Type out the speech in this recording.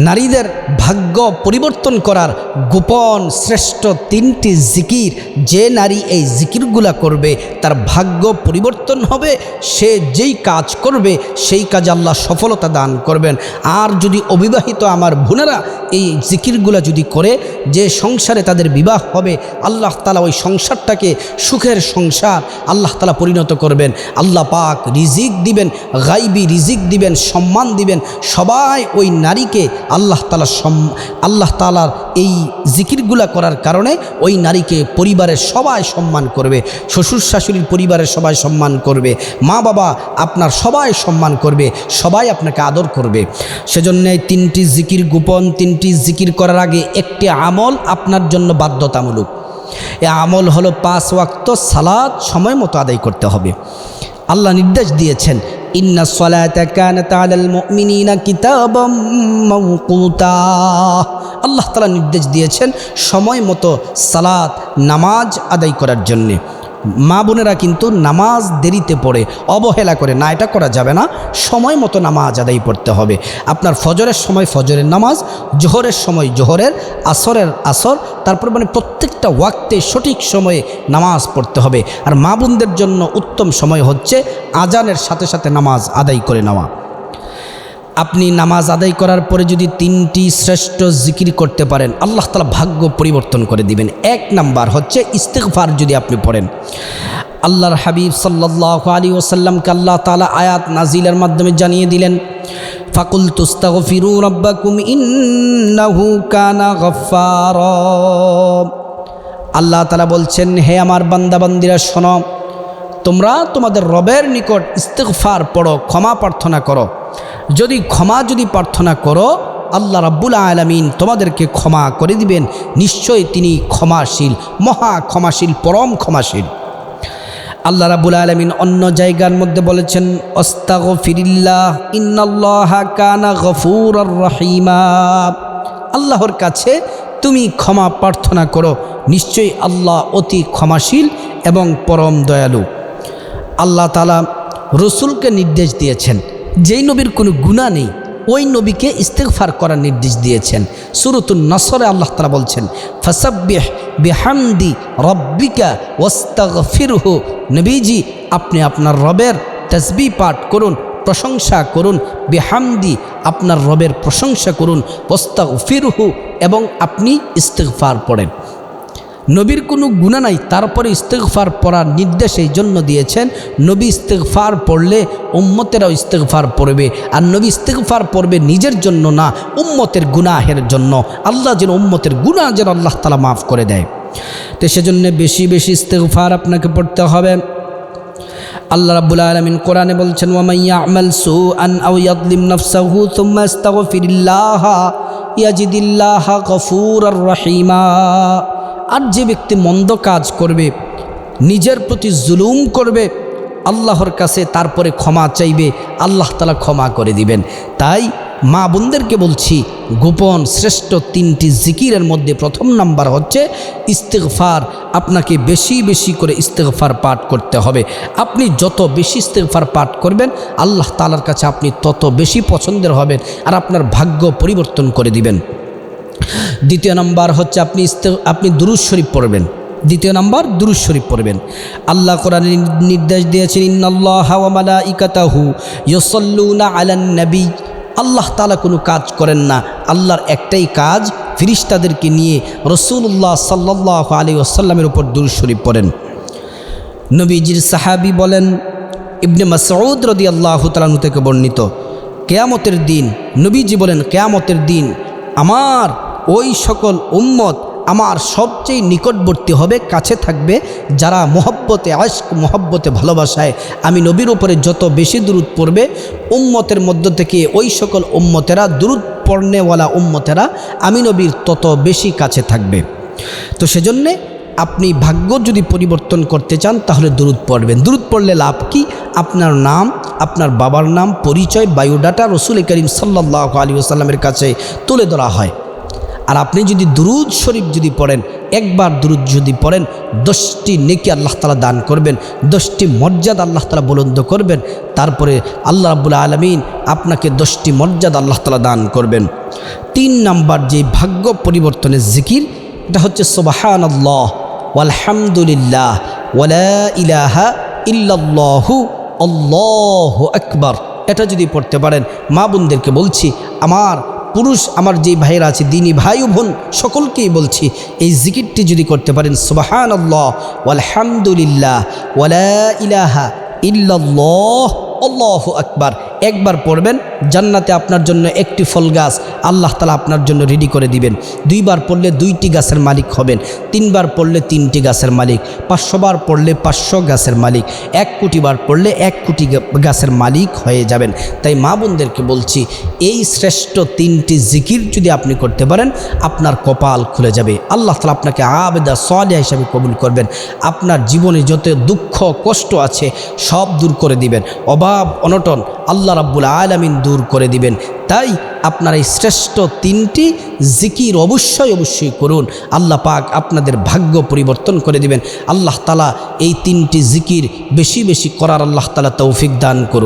নারীদের ভাগ্য পরিবর্তন করার গোপন শ্রেষ্ঠ 3টি জিকির, যে নারী এই জিকিরগুলা করবে তার ভাগ্য পরিবর্তন হবে। সে যেই কাজ করবে সেই কাজে আল্লাহ সফলতা দান করবেন। আর যদি অবিবাহিত আমার বোনেরা এই জিকিরগুলা যদি করে, যে সংসারে তাদের বিবাহ হবে, আল্লাহ তাআলা ওই সংসারটাকে সুখের সংসার আল্লাহ তাআলা পরিণত করবেন। আল্লাহ পাক রিজিক দিবেন, গাইবি রিজিক দিবেন, সম্মান দিবেন। সবাই ওই নারীকে আল্লাহ তাআলার এই জিকিরগুলা করার কারণে ওই নারীকে পরিবারের সবাই সম্মান করবে। শ্বশুর শাশুড়ির পরিবারের সবাই সম্মান করবে, মা বাবা আপনার সবাই সম্মান করবে, সবাই আপনাকে আদর করবে। সেজন্য এই 3টি জিকির গোপন, 3টি জিকির করার আগে একটি আমল আপনার জন্য বাধ্যতামূলক। এই আমল হলো 5 ওয়াক্ত সালাত সময় মতো আদায় করতে হবে। আল্লাহ নির্দেশ দিয়েছেন, ইন্নাস সালাতা কানাত আলাল মুমিনিনা কিতাবাম মাওকুতা। আল্লাহ তাআলা নির্দেশ দিয়েছেন সময় মতো সালাত নামাজ আদায় করার জন্যে। মা বোনেরা কিন্তু নামাজ দেরিতে পড়ে, অবহেলা করে না, এটা করা যাবে না। সময় মতো নামাজ আদায় করতে হবে। আপনার ফজরের সময় ফজরের নামাজ, জোহরের সময় জোহরের, আসরের আসর, তারপর প্রত্যেকটা ওয়াক্তে সঠিক সময়ে নামাজ পড়তে হবে। আর মা বোনদের জন্য উত্তম সময় হচ্ছে আজানের সাথে সাথে নামাজ আদায় করে নেওয়া। আপনি নামাজ আদায় করার পরে যদি 3টি শ্রেষ্ঠ জিকির করতে পারেন, আল্লাহ তাআলা ভাগ্য পরিবর্তন করে দিবেন। 1 নাম্বার হচ্ছে ইস্তিগফার যদি আপনি পড়েন। আল্লাহর হাবিব সাল্লাল্লাহু আলাইহি ওয়াসাল্লামকে আল্লাহ তাআলা আয়াত নাজিলের মাধ্যমে জানিয়ে দিলেন, ফাকুলতু আস্তাগফিরু রাব্বাকুম ইন্নাহু কানা গফফারা। আল্লাহ তাআলা বলছেন, হে আমার বান্দাবান্দিরা শোনো, তোমরা তোমাদের রবের নিকট ইস্তিগফার পড়ো, ক্ষমা প্রার্থনা করো। যদি প্রার্থনা করো, আল্লাহ রাব্বুল আলামিন তোমাদেরকে ক্ষমা করে দিবেন। নিশ্চয়ই তিনি ক্ষমাশীল, মহা ক্ষমাশীল, পরম ক্ষমাশীল। আল্লাহ রাব্বুল আলামিন অন্য জায়গার মধ্যে বলেছেন, আস্তাগফিরিল্লাহ ইন্নাল্লাহা কানা গফুরার রহিমা। আল্লাহর কাছে তুমি ক্ষমা প্রার্থনা করো, নিশ্চয়ই আল্লাহ অতি ক্ষমাশীল এবং পরম দয়ালু। আল্লাহ তাআলা রসুলকে নির্দেশ দিয়েছেন, যেই নবীর কোনো গুনাহ নেই ওই নবীকে ইস্তিগফার করার নির্দেশ দিয়েছেন। সূরাতুন নসরে আল্লাহ তাআলা বলছেন, ফাসাব্বিহ বিহামদি রব্বিকা ওয়াস্তাগফিরহু। নবীজি আপনি আপনার রবের তাসবিহ পাঠ করুন, প্রশংসা করুন। বিহামদি আপনার রবের প্রশংসা করুন, ওয়াস্তাগফিরহু এবং আপনি ইস্তিগফার পড়েন। নবীর কোনো গুনাহ নাই, তারপরে ইস্তিগফার পড়ার নির্দেশ এই জন্য দিয়েছেন, নবী ইস্তিগফার পড়লে উম্মতেরাও ইস্তিগফার পড়বে। আর নবী ইস্তিগফার পড়বে নিজের জন্য না, উম্মতের গুনাহের জন্য। আল্লাহ যেন উম্মতের গুনাহ যেন আল্লাহ তাআলা মাফ করে দেয়। তো সেজন্য বেশি বেশি ইস্তিগফার আপনাকে পড়তে হবে। আল্লাহ রাব্বুল আলামিন কোরআনে বলছেন, ওয়া মান ইয়া'মাল সুআন আও ইয়াযলিম নাফসাহু সুম্মা ইস্তাগফিরিল্লাহ ইয়াজিদিল্লাহা গফুরার রহিমা। আর যে ব্যক্তি মন্দ কাজ করবে, নিজের প্রতি জুলুম করবে, আল্লাহর কাছে তারপরে ক্ষমা চাইবে, আল্লাহ তাআলা ক্ষমা করে দিবেন। তাই মা বোনদেরকে বলছি, গোপন শ্রেষ্ঠ 3টি জিকিরের মধ্যে 1 নাম্বার হচ্ছে ইস্তিগফার। আপনাকে বেশি বেশি করে ইস্তিগফার পাঠ করতে হবে। আপনি যত বেশি ইস্তিগফার পাঠ করবেন, আল্লাহ তাআলার কাছে আপনি তত বেশি পছন্দের হবেন, আর আপনার ভাগ্য পরিবর্তন করে দিবেন। 2 নাম্বার হচ্ছে আপনি দুরূদ শরীফ পড়বেন। 2 নাম্বার দুরূদ শরীফ পড়বেন। আল্লাহ কোরআনে নির্দেশ দিয়েছেন, ইন্নাল্লাহা ওয়া মালাইকাতাহু ইউসাল্লুনা আলান নবী। আল্লাহ তাআলা কোনো কাজ করেন না, আল্লাহর একটাই কাজ, ফেরেশতাদেরকে নিয়ে রাসূলুল্লাহ সাল্লাল্লাহু আলাইহি ওয়াসাল্লামের উপর দুরূদ শরীফ পড়েন। নবীজির সাহাবী বলেন, ইবনে মাসউদ রাদিয়াল্লাহু তাআলা থেকে বর্ণিত, কিয়ামতের দিন নবীজি বলেন, কিয়ামতের দিন আমার ওই সকল উম্মত আমার সবচেয়ে নিকটবর্তী হবে, কাছে থাকবে, যারা মহব্বতে আশক, মহব্বতে ভালোবাসায় আমি নবীর উপরে যত বেশি দুরূদ পড়বে, উম্মতের মধ্য থেকে ওই সকল উম্মতেরা, দুরূদ পড়নেওয়ালা উম্মতেরা আমি নবীর তত বেশি কাছে থাকবে। তো সেজন্যে আপনি ভাগ্য যদি পরিবর্তন করতে চান তাহলে দুরূদ পড়বেন। দুরূদ পড়লে লাভ কি? আপনার নাম, আপনার বাবার নাম, পরিচয়, বায়োডাটা রাসূল করিম সাল্লাল্লাহু আলাইহি ওয়াসাল্লামের কাছে তুলে ধরা হয়। আর আপনি যদি দুরুদ শরীফ যদি পড়েন, একবার দুরুদ যদি পড়েন 10টি নেকি আল্লাহ তাআলা দান করবেন, 10টি মর্যাদা আল্লাহ তাআলা বুলন্দ করবেন। তারপরে আল্লাহ রাব্বুল আলামিন আপনাকে 10টি মর্যাদা আল্লাহ তাআলা দান করবেন। 3 নাম্বার যে ভাগ্য পরিবর্তনের জিকির, এটা হচ্ছে সুবহানাল্লাহ ওয়ালহামদুলিল্লাহ ওয়ালা ইলাহা ইল্লাল্লাহু আল্লাহু আকবার। এটা যদি পড়তে পারেন, মা বোনদেরকে বলছি, আমার পুরুষ আমার যে ভাইয়েরা আছে, দিনী ভাই ও বোন সকলকেই বলছি, এই জিকিরটি যদি করতে পারেন, সুবহানাল্লাহ ওয়ালহামদুলিল্লাহ ওয়ালা ইলাহা ইল্লাল্লাহ আল্লাহু আকবার, একবার পড়বেন, জান্নাতে আপনার জন্য একটি ফল গাছ আল্লাহ তাআলা আপনার জন্য রেডি করে দিবেন। 2বার পড়লে 2টি গাছের মালিক হবেন, 3বার পড়লে 3টি গাছের মালিক, 500 বার পড়লে 500 গাছের মালিক, 1 কোটি বার পড়লে 1 কোটি গাছের মালিক হয়ে যাবেন। তাই মা বোনদেরকে বলছি, এই শ্রেষ্ঠ 3টি জিকির যদি আপনি করতে পারেন, আপনার কপাল খুলে যাবে। আল্লাহ তাআলা আপনাকে আবেদা সালেহা হিসাবে কবুল করবেন। আপনার জীবনে যত দুঃখ কষ্ট আছে সব দূর করে দিবেন, অভাব অনটন আল্লাহ রাব্বুল আলামিন দূর করে দিবেন। তাই আপনার এই শ্রেষ্ঠ 3টি জিকির অবশ্যই করুন। আল্লাহ পাক আপনাদের ভাগ্য পরিবর্তন করে দিবেন। আল্লাহ তাআলা এই 3টি জিকির বেশি বেশি করার আল্লাহ তাআলা তৌফিক দান করুন।